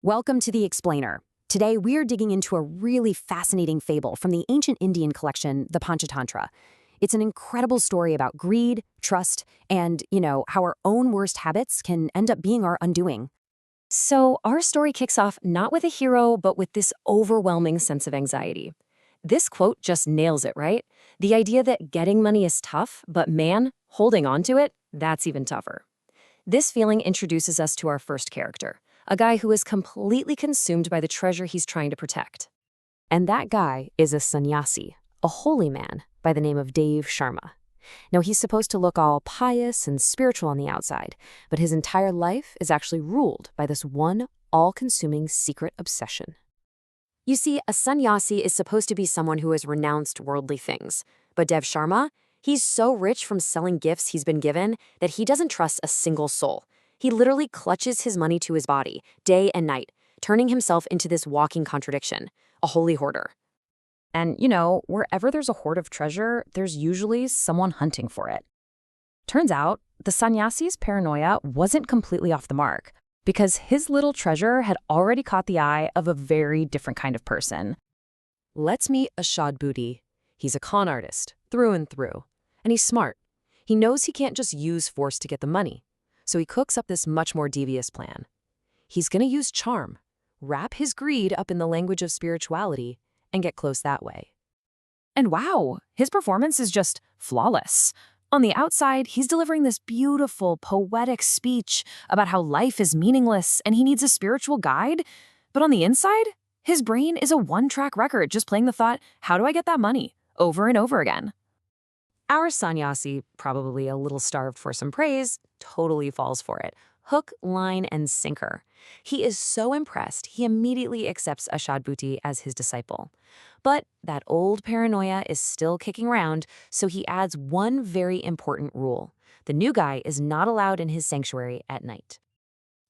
Welcome to The Explainer. Today, we're digging into a really fascinating fable from the ancient Indian collection, the Panchtantra. It's an incredible story about greed, trust, and, how our own worst habits can end up being our undoing. So, our story kicks off not with a hero, but with this overwhelming sense of anxiety. This quote just nails it, right? The idea that getting money is tough, but man, holding on to it, that's even tougher. This feeling introduces us to our first character, a guy who is completely consumed by the treasure he's trying to protect. And that guy is a Sanyasi, a holy man by the name of Dave Sharma. Now, he's supposed to look all pious and spiritual on the outside, but his entire life is actually ruled by this one all-consuming secret obsession. You see, a Sanyasi is supposed to be someone who has renounced worldly things, but Dev Sharma, he's so rich from selling gifts he's been given that he doesn't trust a single soul. He literally clutches his money to his body, day and night, turning himself into this walking contradiction, a holy hoarder. And, wherever there's a hoard of treasure, there's usually someone hunting for it. Turns out, the sannyasi's paranoia wasn't completely off the mark, because his little treasure had already caught the eye of a very different kind of person. Let's meet Ashad Bhuti. He's a con artist, through and through. And he's smart. He knows he can't just use force to get the money. So he cooks up this much more devious plan. He's going to use charm, wrap his greed up in the language of spirituality, and get close that way. And wow, his performance is just flawless. On the outside, he's delivering this beautiful, poetic speech about how life is meaningless and he needs a spiritual guide. But on the inside, his brain is a one-track record just playing the thought, how do I get that money? Over and over again. Our Sanyasi, probably a little starved for some praise, totally falls for it. Hook, line, and sinker. He is so impressed, he immediately accepts Ashad Bhuti as his disciple. But that old paranoia is still kicking around, so he adds one very important rule. The new guy is not allowed in his sanctuary at night.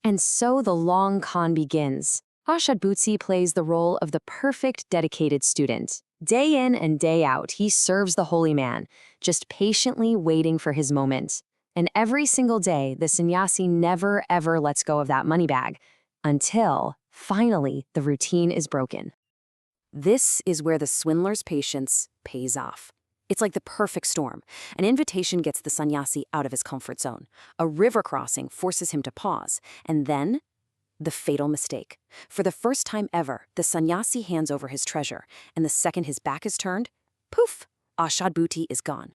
And so the long con begins. Ashad Bhuti plays the role of the perfect dedicated student. Day in and day out, he serves the holy man, just patiently waiting for his moment. And every single day, the sannyasi never, ever lets go of that money bag, until, finally, the routine is broken. This is where the swindler's patience pays off. It's like the perfect storm. An invitation gets the sannyasi out of his comfort zone. A river crossing forces him to pause, and then the fatal mistake. For the first time ever, the sannyasi hands over his treasure, and the second his back is turned, poof, Ashad Bhuti is gone.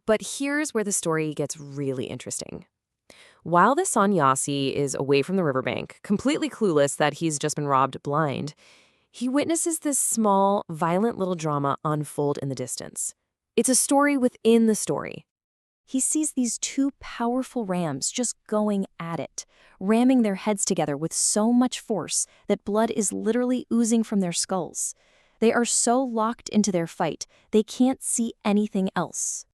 But here's where the story gets really interesting. While the sannyasi is away from the riverbank, completely clueless that he's just been robbed blind, he witnesses this small, violent little drama unfold in the distance. It's a story within the story. He sees these two powerful rams just going at it, ramming their heads together with so much force that blood is literally oozing from their skulls. They are so locked into their fight, they can't see anything else.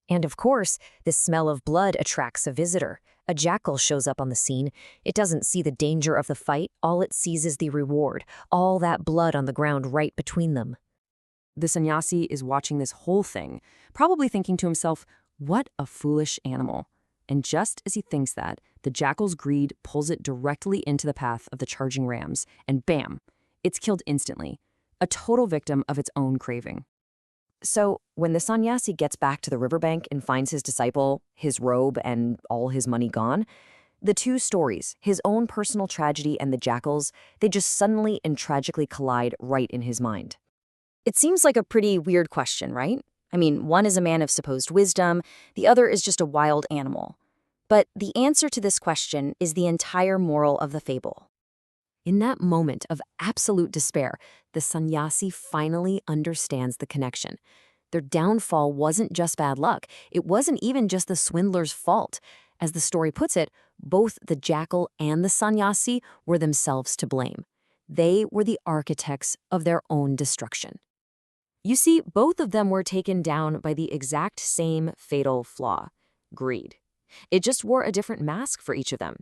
And of course, the smell of blood attracts a visitor. A jackal shows up on the scene. It doesn't see the danger of the fight. All it sees is the reward, all that blood on the ground right between them. The sannyasi is watching this whole thing, probably thinking to himself, what a foolish animal. And just as he thinks that, the jackal's greed pulls it directly into the path of the charging rams, and bam, it's killed instantly, a total victim of its own craving. So when the sannyasi gets back to the riverbank and finds his disciple, his robe, and all his money gone, the two stories, his own personal tragedy and the jackal's, they just suddenly and tragically collide right in his mind. It seems like a pretty weird question, right? I mean, one is a man of supposed wisdom, the other is just a wild animal. But the answer to this question is the entire moral of the fable. In that moment of absolute despair, the sannyasi finally understands the connection. Their downfall wasn't just bad luck. It wasn't even just the swindler's fault. As the story puts it, both the jackal and the sannyasi were themselves to blame. They were the architects of their own destruction. You see, both of them were taken down by the exact same fatal flaw, greed. It just wore a different mask for each of them.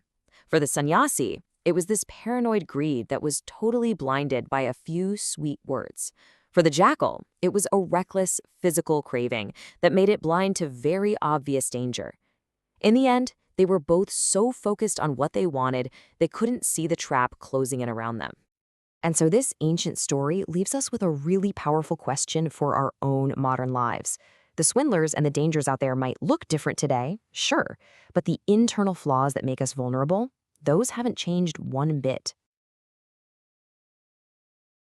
For the sannyasi, it was this paranoid greed that was totally blinded by a few sweet words. For the jackal, it was a reckless physical craving that made it blind to very obvious danger. In the end, They were both so focused on what they wanted, they couldn't see the trap closing in around them. And so this ancient story leaves us with a really powerful question for our own modern lives. The swindlers and the dangers out there might look different today, sure, but the internal flaws that make us vulnerable, those haven't changed one bit.